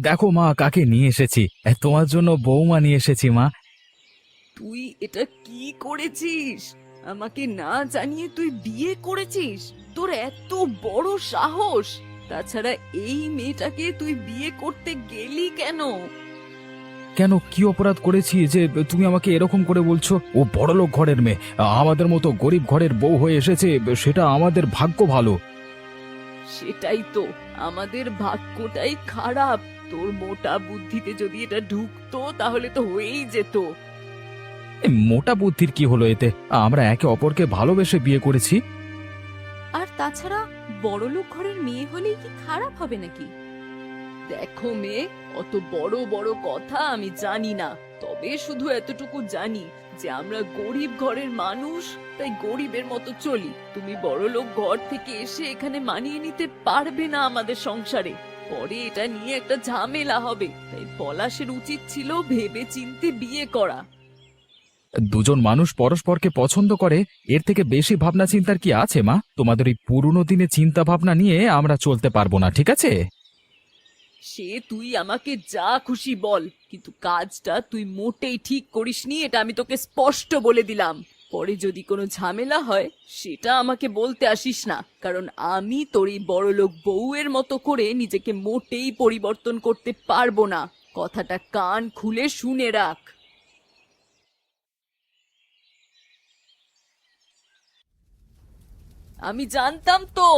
দেখো মা, কাকে নিয়ে এসেছি। তোমার জন্য বৌমা নিয়ে এসেছি মা। তুই এটা কি করেছিস? আমাকে না জানিয়ে তুই বিয়ে করেছিস? তোর এত বড় সাহস! তাছাড়া এই মেয়েটাকে তুই বিয়ে করতে গেলি কেন? কেন, কি অপরাধ করেছি যে তুমি আমাকে এরকম করে বলছো? ও বড়লোক ঘরের মেয়ে, আমাদের মতো গরিব ঘরের বউ হয়ে এসেছে, সেটা আমাদের ভাগ্য ভালো। সেটাই তো, আমাদের ভাগ্যটাই খারাপ। তোর মোটা বুদ্ধিতে যদি এটা ঢুকতো তাহলে তো হয়েই যেত। মোটা বুদ্ধির কি হলো এতে? আমরা একে অপরকে ভালোবেসে বিয়ে করেছি। আর তাছাড়া বড়লোক ঘরের মেয়ে হলেই কি খারাপ হবে নাকি? দেখো মেয়ে, অত বড় বড় কথা আমি জানি না, তবে শুধু এতটুকু জানি যে আমরা গরিব ঘরের মানুষ, তাই গরিবের মতো চলি। তুমি বড়লোক ঘর থেকে এসে এখানে মানিয়ে নিতে পারবে না আমাদের সংসারে। পরে এটা নিয়ে একটা ঝামেলা হবে, তাই পলাশের উচিত ছিল ভেবে চিন্তে বিয়ে করা। দুজন মানুষ পরস্পরকে পছন্দ করে, এর থেকে বেশি ভাবনা চিন্তার কি আছে মা? তোমাদের এই পুরনো দিনে চিন্তা ভাবনা নিয়ে আমরা চলতে পারবো না, ঠিক আছে? সে তুই আমাকে যা খুশি বল, কিন্তু কাজটা তুই মোটেই ঠিক করিসনি, এটা আমি তোকে স্পষ্ট বলে দিলাম। পরে যদি কোনো ঝামেলা হয় সেটা আমাকে বলতে আসিস না, কারণ আমি তোর এই বড়লোক বউয়ের মতো করে নিজেকে মোটেই পরিবর্তন করতে পারবো না। কথাটা কান খুলে শুনে রাখ। আমি জানতাম তো,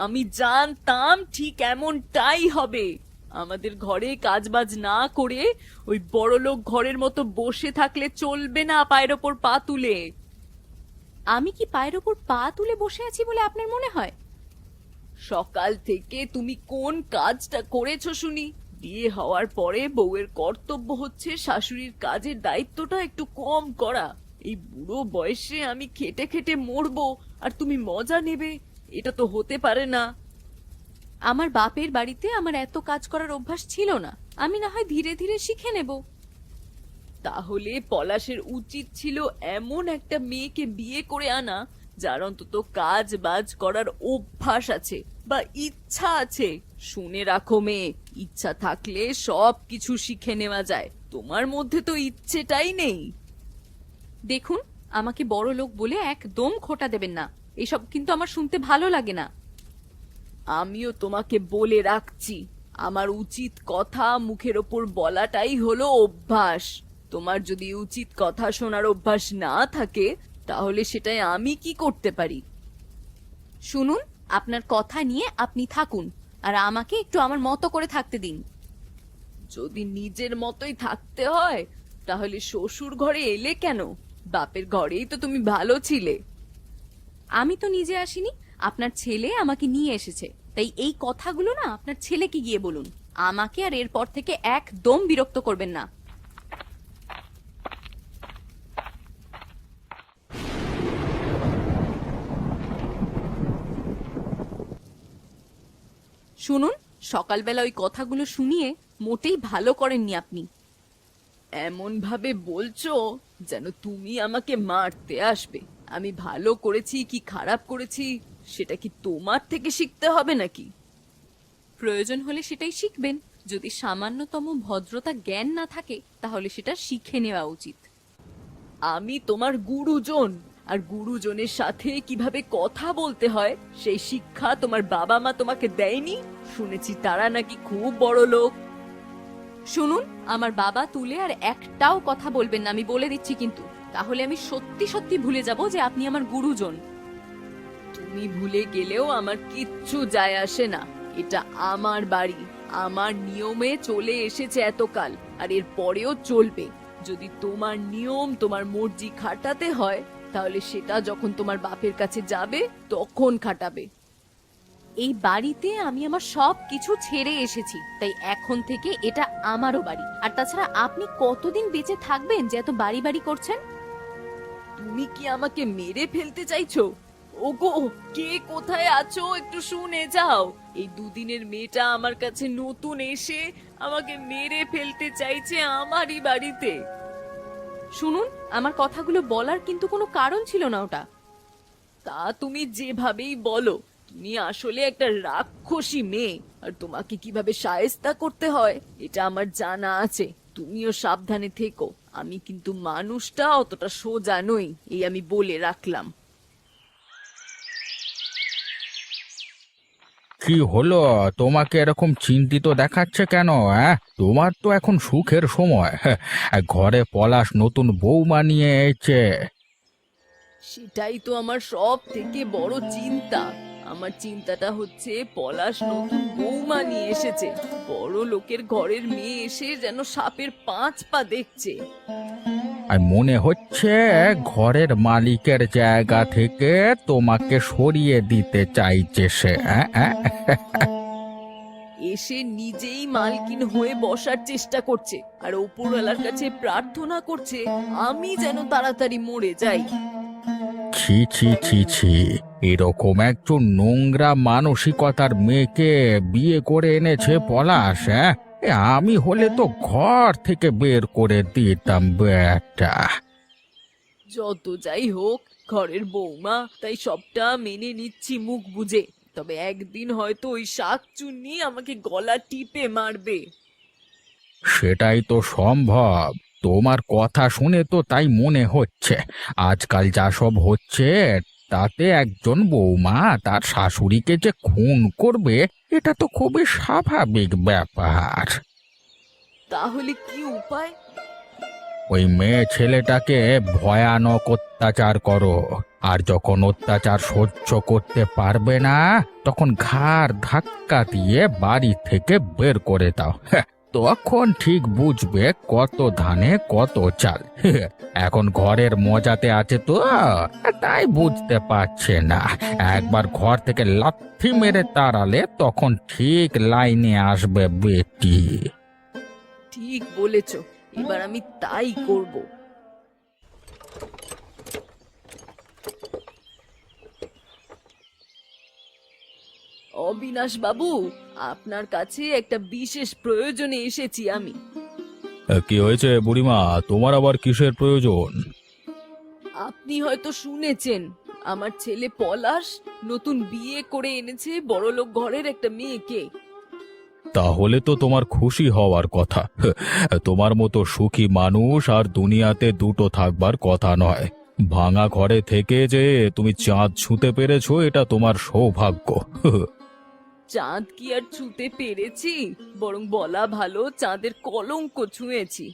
আমি জানতাম ঠিক এমনটাই হবে। আমাদের ঘরে কাজবাজ না করে ওই বড়লোক ঘরের মতো বসে থাকলে চলবে না পায়ের ওপর পা তুলে। আমি কি পায়ের ওপর পা তুলে বসে আছি বলে আপনার মনে হয়? সকাল থেকে তুমি কোন কাজটা করেছো শুনি? বিয়ে হওয়ার পরে বউয়ের কর্তব্য হচ্ছে শাশুড়ির কাজের দায়িত্বটা একটু কম করা। এই বুড়ো বয়সে আমি খেটে খেটে মরবো আর তুমি মজা নেবে? এটা তো হতে পারে না। আমার বাপের বাড়িতে আমার এত কাজ করার অভ্যাস ছিল না, আমি না হয় ধীরে ধীরে শিখে নেব। তাহলে পলাশের উচিত ছিল এমন একটা মেয়েকে বিয়ে করে আনা যার অন্তত কাজ বাজ করার অভ্যাস আছে বা ইচ্ছা আছে। শুনে রাখো মেয়ে, ইচ্ছা থাকলে সব কিছু শিখে নেওয়া যায়। তোমার মধ্যে তো ইচ্ছেটাই নেই। দেখুন, আমাকে বড় লোক বলে একদম খোঁটা দেবেন না, এসব কিন্তু আমার শুনতে ভালো লাগে না। আমিও তোমাকে বলে রাখছি, আমার উচিত কথা মুখের ওপর বলাটাই হলো অভ্যাস। তোমার যদি উচিত কথা শোনার অভ্যাস না থাকে তাহলে সেটাই আমি কি করতে পারি? শুনুন, আপনার কথা নিয়ে আপনি থাকুন, আর আমাকে একটু আমার মতো করে থাকতে দিন। যদি নিজের মতোই থাকতে হয় তাহলে শ্বশুর ঘরে এলে কেন? বাপের ঘরেই তো তুমি ভালো ছিলে। আমি তো নিজে আসিনি, আপনার ছেলে আমাকে নিয়ে এসেছে। তাই এই কথাগুলো না আপনার ছেলেকে গিয়ে বলুন। আমাকে আর এরপর থেকে একদম বিরক্ত করবেন না। শুনুন, সকালবেলা ওই কথাগুলো শুনিয়ে মোটেই ভালো করেননি আপনি। এমন ভাবে বলছো যেন তুমি আমাকে মারতে আসবে। আমি ভালো করেছি কি খারাপ করেছি সেটা কি তোমার থেকে শিখতে হবে নাকি? প্রয়োজন হলে সেটাই শিখবেন। যদি সামান্যতম ভদ্রতা জ্ঞান না থাকে তাহলে সেটা শিখে নেওয়া উচিত। আমি তোমার গুরুজন, আর গুরুজনের সাথে কিভাবে কথা বলতে হয় সেই শিক্ষা তোমার বাবা মা তোমাকে দেয়নি? শুনেছি তারা নাকি খুব বড় লোক। শুনুন, আমার বাবা তুলে আর একটাও কথা বলবেন না, আমি বলে দিচ্ছি কিন্তু। তাহলে আমি সত্যি সত্যি ভুলে যাব যে আপনি আমার গুরুজন। তুমি ভুলে গেলেও আমার কিচ্ছু যায় আসে না। এটা আমার বাড়ি, আমার নিয়মে চলে এসেছে এতকাল, আর এর পরেও চলবে। যদি তোমার নিয়ম তোমার মর্জি খাটাতে হয় তাহলে সেটা যখন তোমার বাপের কাছে যাবে তখন খাটাবে। এই বাড়িতে আমি আমার সব কিছু ছেড়ে এসেছি, তাই এখন থেকে এটা আমারও বাড়ি। আর তাছাড়া আপনি কতদিন বেঁচে থাকবেন যে এত বাড়ি বাড়ি করছেন? তুমি কি আমাকে মেরে ফেলতে চাইছো? ওগো, কে কোথায় আছো একটু শুনে যাও। এই দুদিনের মেয়েটা আমার কাছে নতুন এসে আমাকে মেরে ফেলতে চাইছে আমারই বাড়িতে। শুনুন, আমার কথাগুলো বলার কিন্তু কোনো কারণ ছিল না ওটা। তা তুমি যেভাবেই বলো, তুমি আসলে একটা রাক্ষসী মেয়ে, আর তোমাকে কিভাবে শায়েস্তা করতে হয় এটা আমার জানা আছে। তুমিও সাবধানে থেকো। আমি কিন্তু মানুষটা অতটা সোজা নই, এই আমি বলে রাখলাম। কি হলো, তোমাকে এরকম চিন্তিত দেখাচ্ছে কেন? তোমার তো এখন সুখের সময়। ঘরে পলাশ নতুন বৌমা নিয়ে এসেছে। সেটাই তো আমার সব থেকে বড় চিন্তা। আমার চিন্তাটা হচ্ছে পলাশ নতুন বৌমা নিয়ে এসেছে, বড় লোকের ঘরের মেয়ে এসে যেন সাপের 5 পা দেখছে। আর মনে হচ্ছে ঘরের মালিকের জায়গা থেকে তোমাকে সরিয়ে দিতে চাইছে সে। এসে নিজেই মালকিন হয়ে বসার চেষ্টা করছে, আর ওপরওয়ালার কাছে প্রার্থনা করছে আমি যেন তাড়াতাড়ি মরে যাই। ছি ছি ছি ছি, এরকম একজন নোংরা মানসিকতার মেয়েকে বিয়ে করে এনেছে পলাশ। আমি হলে তো ঘর থেকে বের করে দিতাম বেটা। যত যাই হোক, ঘরের বৌমা, তাই সবটা মেনে নিচ্ছি মুখ বুঝে। তবে একদিন হয়তো ওই শাকচুন্নি আমাকে গলা টিপে মারবে। সেটাই তো সম্ভব। তোমার কথা শুনে তো তাই মনে হচ্ছে। আজকাল যা সব হচ্ছে তাতে একজন বৌমা তার শাশুড়িকে যে খুন করবে, এটা তো খুবই স্বাভাবিক ব্যাপার। তাহলে কি উপায়? ওই মেয়ে ছেলেটাকে ভয়ানক অত্যাচার করো, আর যখন অত্যাচার সহ্য করতে পারবে না তখন ঘাড় ধাক্কা দিয়ে বাড়ি থেকে বের করে দাও। তখন ঠিক বুঝবে কত ধানে কত চাল। এখন ঘরের মজাতে আছে তো, তাই বুঝতে পারছে না। একবার ঘর থেকে লাথি মেরে তাড়ালে তখন ঠিক লাইনে আসবে বেটি। ঠিক বলেছ, এবার আমি তাই করব। অবিনাশ বাবু, আপনার কাছে একটা বিশেষ প্রয়োজনে এসেছি আমি। কি হয়েছে বুড়িমা, তোমার আবার কিসের প্রয়োজন? আপনি হয়তো শুনেছেন আমার ছেলে পলাশ নতুন বিয়ে করে এনেছে বড়লোক ঘরের একটা মেয়েকে। তাহলে তো তোমার খুশি হওয়ার কথা। তোমার মতো সুখী মানুষ আর দুনিয়াতে দুটো থাকবার কথা নয়। ভাঙা ঘরে থেকে যে তুমি চাঁদ ছুঁতে পেরেছো, এটা তোমার সৌভাগ্য। চাঁদ কি আর ছুঁতে পেরেছি, বরং বলা ভালো চাঁদের কলঙ্ক ছুঁয়েছি।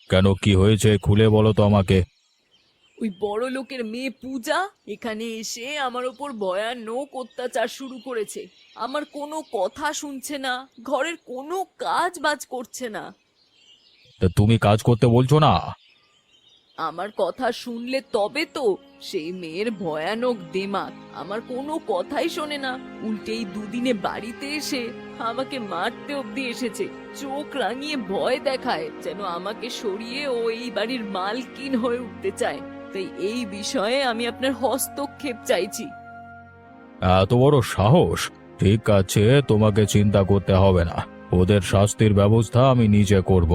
কেন, কি হয়েছে খুলে বলো তো আমাকে। ওই বড় লোকের মেয়ে পূজা এখানে এসে আমার ওপর ভয়ানক অত্যাচার শুরু করেছে। আমার কোনো কথা শুনছে না, ঘরের কোনো কাজ বাজ করছে না। তা তুমি কাজ করতে বলছো না? আমার কথা শুনলে তবে তো। সেই মেয়ের ভয়ানক দেমাগ, আমার কোনো কথাই শোনে না। উল্টেই দুদিনে বাড়িতে এসে আমাকে মারতে অব্দি এসেছে। চোখ রাঙিয়ে ভয় দেখায় যেন আমাকে সরিয়ে ও এই বাড়ির মালকিন হয়ে উঠতে চায়। তাই এই বিষয়ে আমি আপনার হস্তক্ষেপ চাইছি। এত বড় সাহস! ঠিক আছে, তোমাকে চিন্তা করতে হবে না। ওদের শাস্তির ব্যবস্থা আমি নিজে করব।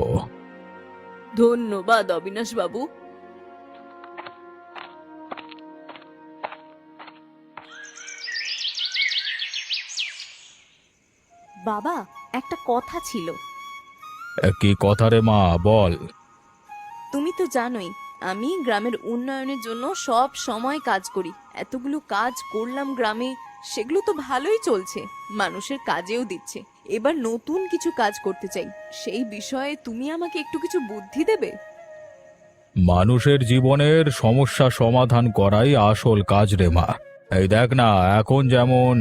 ধন্যবাদ অবিনাশ বাবু। বাবা, একটা কথা ছিল। কি কথা রে মা, বল। তুমি তো জানোই আমি গ্রামের উন্নয়নের জন্য সব সময় কাজ করি। এতগুলো কাজ করলাম গ্রামে, সেগুলো তো ভালোই চলছে, মানুষের কাজেও দিচ্ছে। এবার নতুন কিছু কাজ করতে চাই, সেই বিষয়ে তুমি আমাকে একটু কিছু বুদ্ধি দেবে? মানুষের জীবনের সমস্যা সমাধান করাই আসল কাজ রে মা। এই দেখ না, এখন যেমন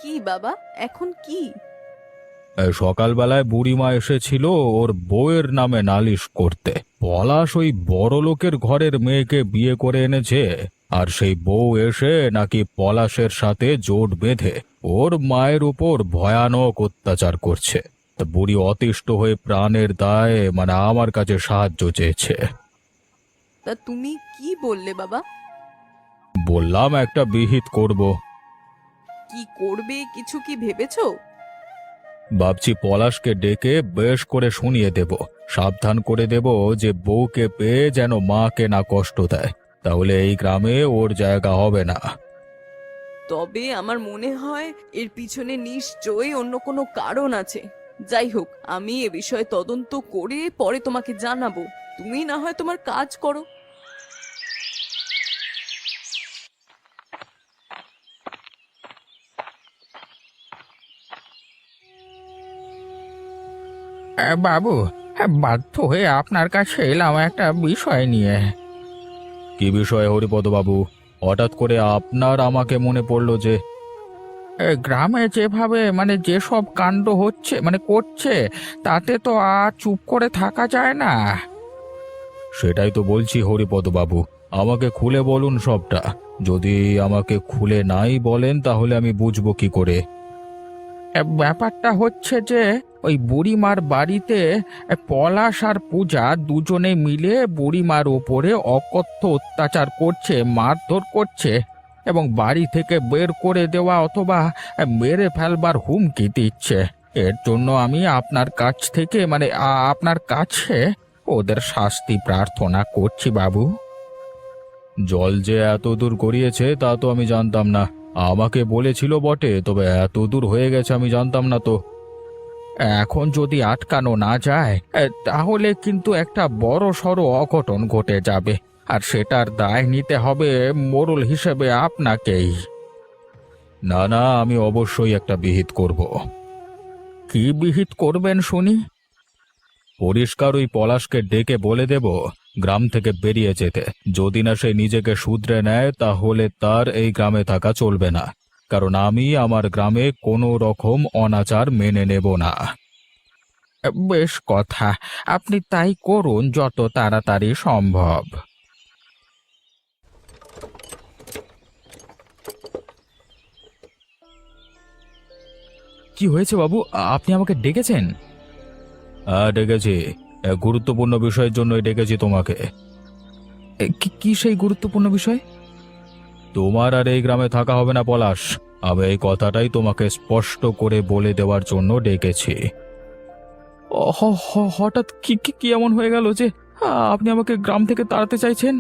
কি বাবা, এখন কি? সকালবেলায় বুড়িমা এসেছিল ওর বউয়ের নামে নালিশ করতে। পলাশ ওই বড় লোকের ঘরের মেয়েকে বিয়ে করে এনেছে, আর সেই বউ এসে নাকি পলাশের সাথে জোট বেঁধে ওর মায়ের উপর ভয়ানক অত্যাচার করছে। তা বুড়ি অতিষ্ঠ হয়ে প্রাণের দায়ে আমার কাছে সাহায্য চেয়েছে। তা তুমি কি বললে বাবা? বললাম একটা বিহিত করব। কি করবে, কিছু কি ভেবেছো? ভাবছি পলাশকে ডেকে বেশ করে শুনিয়ে দেব, সাবধান করে দেব যে বউকে পেয়ে যেন মাকে না কষ্ট দেয়, তাহলে এই গ্রামে ওর জায়গা হবে না। তবে আমার মনে হয় এর পিছনে নিশ্চয়ই অন্য কোনো কারণ আছে। যাই হোক, আমি এ বিষয়ে তদন্ত করে পরে তোমাকে জানাবো। তুমি না হয় তোমার কাজ করো। বাবু, বাধ্য হয়ে আপনার কাছে এলাম একটা বিষয় নিয়ে। কি বিষয় হরিপদ বাবু? হঠাৎ করে আপনার আমাকে মনে পড়লো যে গ্রামে যেভাবে যেসব কাণ্ড হচ্ছে করছে, তাতে তো আর চুপ করে থাকা যায় না। সেটাই তো বলছি হরিপদ বাবু, আমাকে খুলে বলুন সবটা। যদি আমাকে খুলে নাই বলেন তাহলে আমি বুঝবো কি করে। ব্যাপারটা হচ্ছে যে ওই বুড়িমার বাড়িতে পলাশ আর পূজা দুজনে মিলে বুড়িমার ওপরে অকথ্য অত্যাচার করছে, মারধর করছে এবং বাড়ি থেকে বের করে দেওয়া অথবা মেরে ফেলবার হুমকি দিচ্ছে। এর জন্য আমি আপনার কাছ থেকে আপনার কাছে ওদের শাস্তি প্রার্থনা করছি বাবু। জল যে এত দূর গড়িয়েছে তা তো আমি জানতাম না। আমাকে বলেছিল বটে, তবে এত দূর হয়ে গেছে আমি জানতাম না তো। এখন যদি আটকানো না যায় তাহলে কিন্তু একটা বড় সড় অঘটন ঘটে যাবে, আর সেটার দায় নিতে হবে মোড়ল হিসেবে আপনাকেই। না না, আমি অবশ্যই একটা বিহিত করব। কি বিহিত করবেন শুনি? পরিষ্কার ওই পলাশকে ডেকে বলে দেব গ্রাম থেকে বেরিয়ে যেতে। যদি না সে নিজেকে শুধরে নেয় তাহলে তার এই গ্রামে থাকা চলবে না, কারণ আমি আমার গ্রামে কোনো রকম অনাচার মেনে নেব না। বেশ কথা, আপনি তাই করুন যত তাড়াতাড়ি সম্ভব। কি হয়েছে বাবু, আপনি আমাকে ডেকেছেন? হ্যাঁ ডেকেছি, এক গুরুত্বপূর্ণ বিষয়ের জন্যই ডেকেছি তোমাকে। কি সেই গুরুত্বপূর্ণ বিষয়? তোমার আর এই গ্রামে থাকা হবে না পলাশ। আমি এই কথাটাই তোমাকে স্পষ্ট করে বলে দেওয়ার জন্য ডেকেছি। হঠাৎ কি কি কি এমন হয়ে গেল যে আপনি আমাকে গ্রাম থেকে তাড়াতে চাইছেন?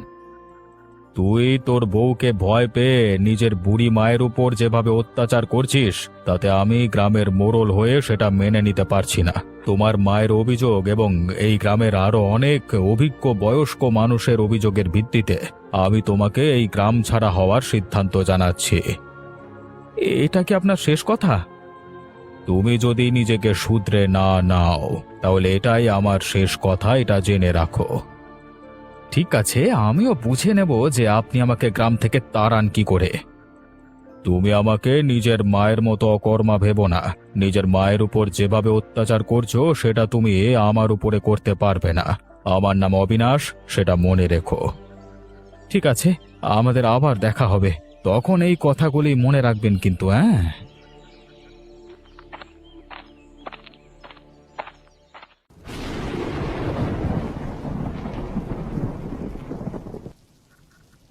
তুই তোর বউকে ভয় পেয়ে নিজের বুড়ি মায়ের উপর যেভাবে অত্যাচার করছিস, তাতে আমি গ্রামের মোড়ল হয়ে সেটা মেনে নিতে পারছি না। তোমার মায়ের অভিযোগ এবং এই গ্রামের আরো অনেক অভিজ্ঞ বয়স্ক মানুষের অভিযোগের ভিত্তিতে আমি তোমাকে এই গ্রাম ছাড়া হওয়ার সিদ্ধান্ত জানাচ্ছি। এটা কি আপনার শেষ কথা? তুমি যদি নিজেকে শুধরে না নাও তাহলে এটাই আমার শেষ কথা, এটা জেনে রাখো। ঠিক আছে, আমিও বুঝে নেব যে আপনি আমাকে গ্রাম থেকে তাড়ান কি করে। তুমি আমাকে নিজের মায়ের মতো অকর্মা ভেবো না। নিজের মায়ের উপর যেভাবে অত্যাচার করছো সেটা তুমি আমার উপরে করতে পারবে না। আমার নাম অবিনাশ, সেটা মনে রেখো। ঠিক আছে, আমাদের আবার দেখা হবে, তখন এই কথাগুলি মনে রাখবেন কিন্তু। হ্যাঁ,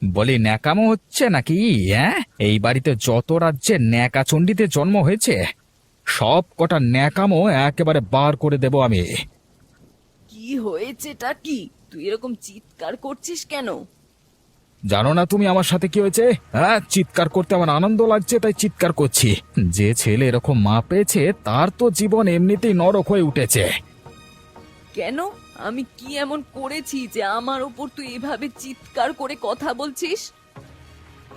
বলি ন্যাকামো হচ্ছে নাকি? হ্যাঁ, এই বাড়িতে যত রাজ্যে ন্যাকাচণ্ডীতে জন্ম হয়েছে সব কটা ন্যাকামো একেবারে বার করে দেব আমি। কি হয়েছেটা কি? তুই এরকম চিৎকার করছিস কেন? জানো না তুমি আমার সাথে কি হয়েছে? হ্যাঁ, চিৎকার করতে আমার আনন্দ লাগছে তাই চিৎকার করছি। যে ছেলে এরকম মা পেয়েছে তার তো জীবন এমনিতেই নরক হয়ে উঠেছে। কেন? আমি কি এমন করেছি যে আমার উপর তুই এভাবে চিৎকার করে কথা বলছিস?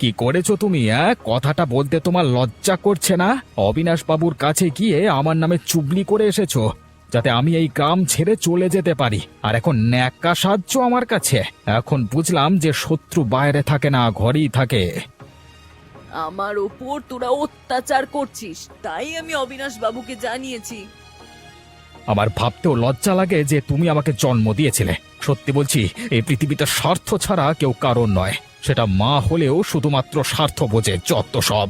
কি করেছো তুমি? কথাটা বলতে তোমার লজ্জা করছে না? অবিনাশ বাবুর কাছে গিয়ে আমার নামে চুগলি করে এসেছো যাতে আমি এই গ্রাম ছেড়ে চলে যেতে পারি, আর এখন ন্যাকা সাহায্য আমার কাছে। এখন বুঝলাম যে শত্রু বাইরে থাকে না, ঘরেই থাকে। আমার ওপর তোরা অত্যাচার করছিস, তাই আমি অবিনাশ বাবুকে জানিয়েছি। আমার ভাবতেও লজ্জা লাগে যে তুমি আমাকে জন্ম দিয়েছিলে। সত্যি বলছি, এই পৃথিবীতে স্বার্থ ছাড়া কেউ কারণ নয়। সেটা মা হলেও শুধুমাত্র স্বার্থ বোঝে, যত সব।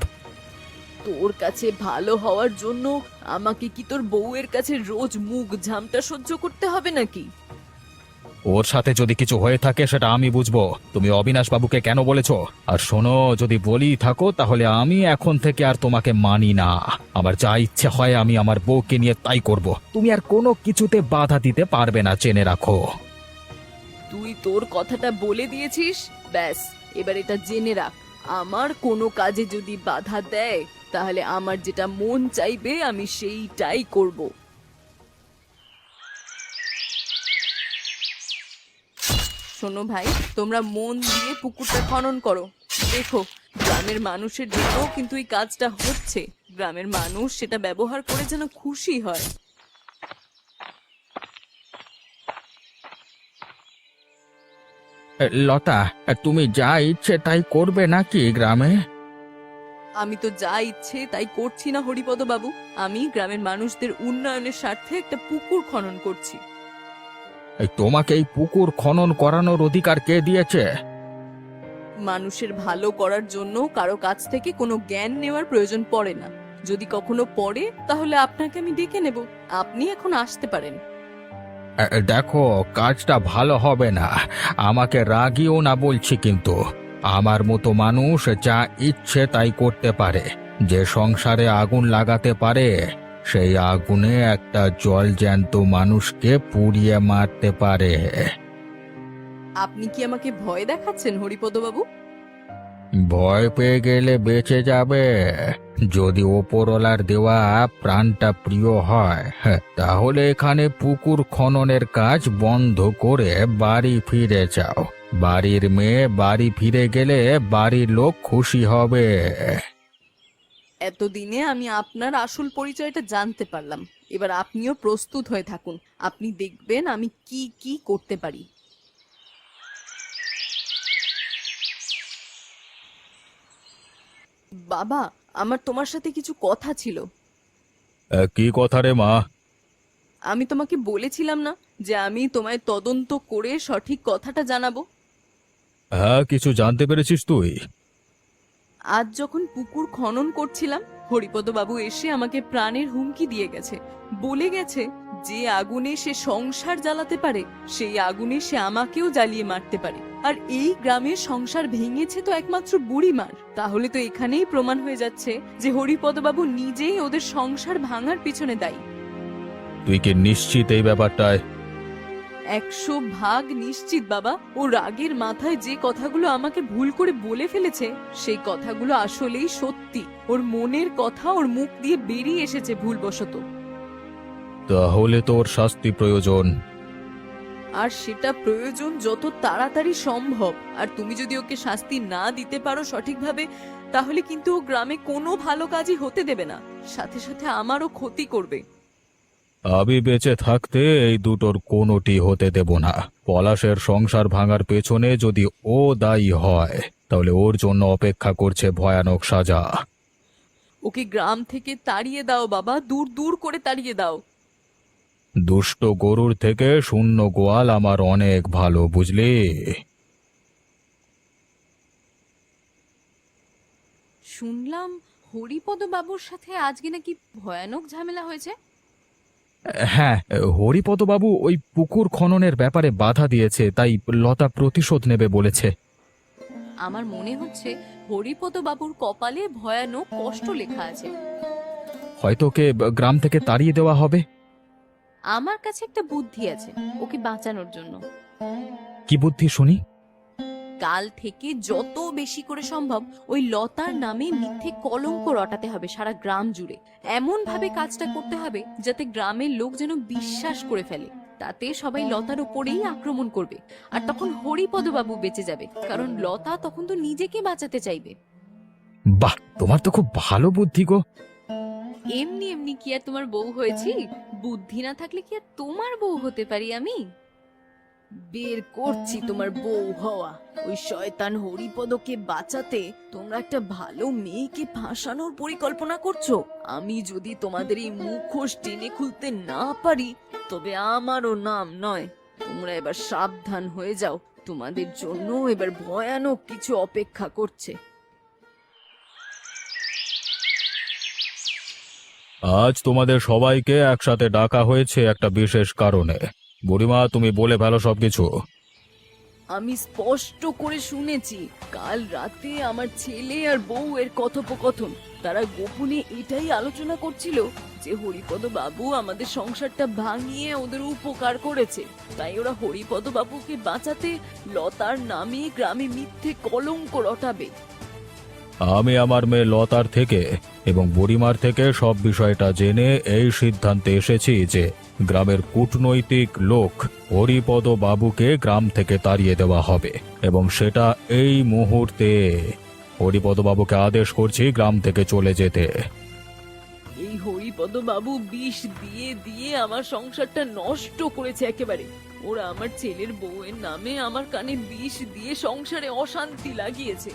তোর কাছে ভালো হওয়ার জন্য আমাকে কি তোর বউয়ের কাছে রোজ মুখ ঝামটা সহ্য করতে হবে নাকি? ওর সাথে যদি কিছু হয়ে থাকে সেটা আমি বুঝবো। তুমি অবিনাশ বাবুকে কেন বলেছো? আর শোনো, যদি বলি থাকো তাহলে আমি এখন থেকে আর তোমাকে মানি না। আমার যা ইচ্ছে হয় আমি আমার বউকে নিয়ে তাই করব। তুমি আর কোনো কিছুতে বাধা দিতে পারবে না, জেনে রাখো। তুই তোর কথাটা বলে দিয়েছিস, ব্যাস এবার এটা জেনে রাখ। আমার কোনো কাজে যদি বাধা দেয় তাহলে আমার যেটা মন চাইবে আমি সেইটাই করব। শোনো ভাই, তোমরা মন দিয়ে পুকুরটা খনন করো। দেখো, গ্রামের মানুষের জন্য কিন্তু এই কাজটা হচ্ছে। গ্রামের মানুষ সেটা ব্যবহার করে যেন খুশি হয়। লতা, তুমি যা ইচ্ছে তাই করবে নাকি গ্রামে? আমি তো যা ইচ্ছে তাই করছি না হরিপদ বাবু। আমি গ্রামের মানুষদের উন্নয়নের স্বার্থে একটা পুকুর খনন করছি। তোমাকে এই পুকুর খনন করানোর অধিকার কে দিয়েছে? মানুষের ভালো করার জন্য কারো কাছ থেকে কোনো জ্ঞান নেওয়ার প্রয়োজন পড়ে না। যদি কখনো পড়ে তাহলে আপনাকে আমি ডেকে নেব, আপনি এখন আসতে পারেন। দেখো, কাজটা ভালো হবে না। আমাকে রাগিও না বলছি, কিন্তু আমার মতো মানুষ যা ইচ্ছে তাই করতে পারে। যে সংসারে আগুন লাগাতে পারে সেই আগুনে একটা জলজ্যান্ত মানুষকে পুড়িয়ে মারতে পারে। আপনি কি আমাকে ভয় দেখাচ্ছেন হরিপদ বাবু? ভয় পেয়ে গেলে বেঁচে যাবে। যদি ওপরওয়ালার দেওয়া প্রাণটা প্রিয় হয়, তাহলে এখানে পুকুর খননের কাজ বন্ধ করে বাড়ি ফিরে যাও। বাড়ির মেয়ে বাড়ি ফিরে গেলে বাড়ির লোক খুশি হবে। এতদিনে আমি আপনার আসল পরিচয়টা জানতে পারলাম। এবার আপনিও প্রস্তুত হয়ে থাকুন, আপনি দেখবেন আমি কি কি করতে পারি। বাবা, আমার তোমার সাথে কিছু কথা ছিল। কি কথা রে মা? আমি তোমাকে বলেছিলাম না যে আমি তোমায় তদন্ত করে সঠিক কথাটা জানাবো। হ্যাঁ, কিছু জানতে পেরেছিস তুই? আজ যখন পুকুর খনন করছিলাম, হরিপদ বাবু এসে আমাকে প্রাণের হুমকি দিয়ে গেছে। বলে গেছে যে আগুনে সে সংসার জ্বালাতে পারে সেই আগুনে সে আমাকেও জ্বালিয়ে মারতে পারে। আর এই গ্রামের সংসার ভেঙেছে তো একমাত্র বুড়িমার। তাহলে তো এখানেই প্রমাণ হয়ে যাচ্ছে যে হরিপদ বাবু নিজেই ওদের সংসার ভাঙার পিছনে দায়ী। তুই কি নিশ্চিত এই ব্যাপারটায়? 100% নিশ্চিত বাবা। ও রাগের মাথায় যে কথাগুলো আমাকে ভুল করে বলে ফেলেছে সেই কথাগুলো আসলেই সত্যি। ওর মনের কথা ওর মুখ দিয়ে বেরিয়ে এসেছে ভুলবশত। তাহলে তোর শাস্তি প্রয়োজন। আর সেটা প্রয়োজন যত তাড়াতাড়ি সম্ভব। আর তুমি যদি ওকে শাস্তি না দিতে পারো সঠিকভাবে, তাহলে কিন্তু ও গ্রামে কোনো ভালো কাজই হতে দেবে না, সাথে সাথে আমারও ক্ষতি করবে। আমি বেঁচে থাকতে এই দুটোর কোনোটি হতে দেব না। পলাশের সংসার ভাঙার পেছনে যদি ও দায়ী হয়, তাহলে ওর জন্য অপেক্ষা করছে ভয়ানক সাজা। ওকে গ্রাম থেকে তাড়িয়ে দাও বাবা, দূর দূর করে তাড়িয়ে দাও। দুষ্ট গরুর থেকে শূন্য গোয়াল আমার অনেক ভালো, বুঝলি? শুনলাম হরিপদ বাবুর সাথে আজকে নাকি ভয়ানক ঝামেলা হয়েছে। হ্যাঁ, হরিপদবাবু ওই পুকুর খননের ব্যাপারে বাধা দিয়েছে, তাই লতা প্রতিশোধ নেবে বলেছে। আমার মনে হচ্ছে হরিপদ বাবুর কপালে ভয়ানক কষ্ট লেখা আছে। হয়তো ওকে গ্রাম থেকে তাড়িয়ে দেওয়া হবে। আমার কাছে একটা বুদ্ধি আছে ওকে বাঁচানোর জন্য। কি বুদ্ধি শুনি? কাল থেকে যত বেশি করে সম্ভব ওই লতার নামে মিথ্যে কলঙ্ক রটাতে হবে সারা গ্রাম জুড়ে। এমন ভাবে কাজটা করতে হবে যাতে গ্রামের লোক যেন বিশ্বাস করে ফেলে। তাতে সবাই লতার উপরেই আক্রমণ করবে। আর তখন হরিপদ বাবু বেঁচে যাবে, কারণ লতা তখন তো নিজেকে বাঁচাতে চাইবে। বাহ, তোমার তো খুব ভালো বুদ্ধি গো। এমনি এমনি কি আর তোমার বউ হয়েছি? বুদ্ধি না থাকলে কি আর তোমার বউ হতে পারি আমি? বের করছি তোমার বউ হওয়া। ওই শয়তান হরিপদকে বাঁচাতে তোমরা একটা ভালো মেয়েকে ফাঁসানোর পরিকল্পনা করছো। আমি যদি তোমাদের এই মুখোশ টেনে খুলতে না পারি তবে আমারও নাম নয়। তোমরা এবার সাবধান হয়ে যাও, তোমাদের জন্য এবার ভয়ানক কিছু অপেক্ষা করছে। আজ তোমাদের সবাইকে একসাথে ডাকা হয়েছে একটা বিশেষ কারণে। বুড়িমা, তুমি বলে ফেলো সবকিছু। আমি স্পষ্ট করে শুনেছি কাল রাতে আমার ছেলে আর বউ এর কথোপকথন। তারা গোপনে এটাই আলোচনা করছিল যে হরিপদ বাবু আমাদের সংসারটা ভাঙিয়ে ওদের উপকার করেছে। তাই ওরা হরিপদ বাবুকে বাঁচাতে লতার নামে গ্রামে মিথ্যে কলঙ্ক রটাবে। আমি আমার মেয়ে লতার থেকে এবং বুড়িমার থেকে সব বিষয়টা জেনে এই সিদ্ধান্তে এসেছি যে গ্রামের কূটনৈতিক লোক হরিপদ বাবুকে গ্রাম থেকে তাড়িয়ে দেওয়া হবে এবং সেটা এই মুহূর্তে। হরিপদ বাবুকে আদেশ করছি গ্রাম থেকে চলে যেতে। এই হরিপদ বাবু বিষ দিয়ে দিয়ে আমার সংসারটা নষ্ট করেছে একেবারে। ওরা আমার ছেলের বউয়ের নামে আমার কানে বিষ দিয়ে সংসারে অশান্তি লাগিয়েছে।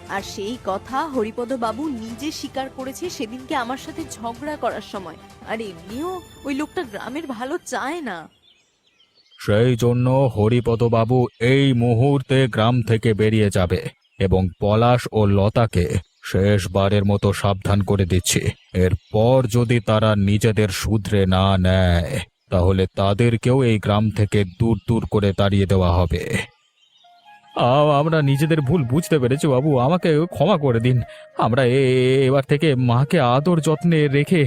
আর সেই কথা হরিপদ বাবু নিজে স্বীকার করেছে সেদিনকে আমার সাথে ঝগড়া করার সময়। আর এমনিও ওই লোকটা গ্রামের ভালো চায় না। সেই জন্য হরিপদ বাবু এই মুহূর্তে গ্রাম থেকে বেরিয়ে যাবে এবং পলাশ ও লতাকে শেষবারের মতো সাবধান করে দিচ্ছি। এরপর যদি তারা নিজেদের শুধরে না নেয় তাহলে তাদেরকেও এই গ্রাম থেকে দূর দূর করে তাড়িয়ে দেওয়া হবে। আমরা নিজেদের ভুল বুঝতে পেরেছি বাবু, আমাকে ক্ষমা করে দিন। আমরা এবার থেকে মাকে আদর যত্নে রেখে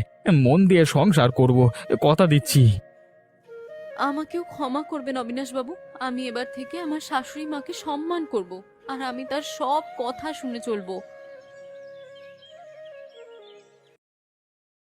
মন দিয়ে সংসার করব, কথা দিচ্ছি। আমাকেও ক্ষমা করবেন অবিনাশ বাবু। আমি এবার থেকে আমার শাশুড়ি মাকে সম্মান করব আর আমি তার সব কথা শুনে চলবো।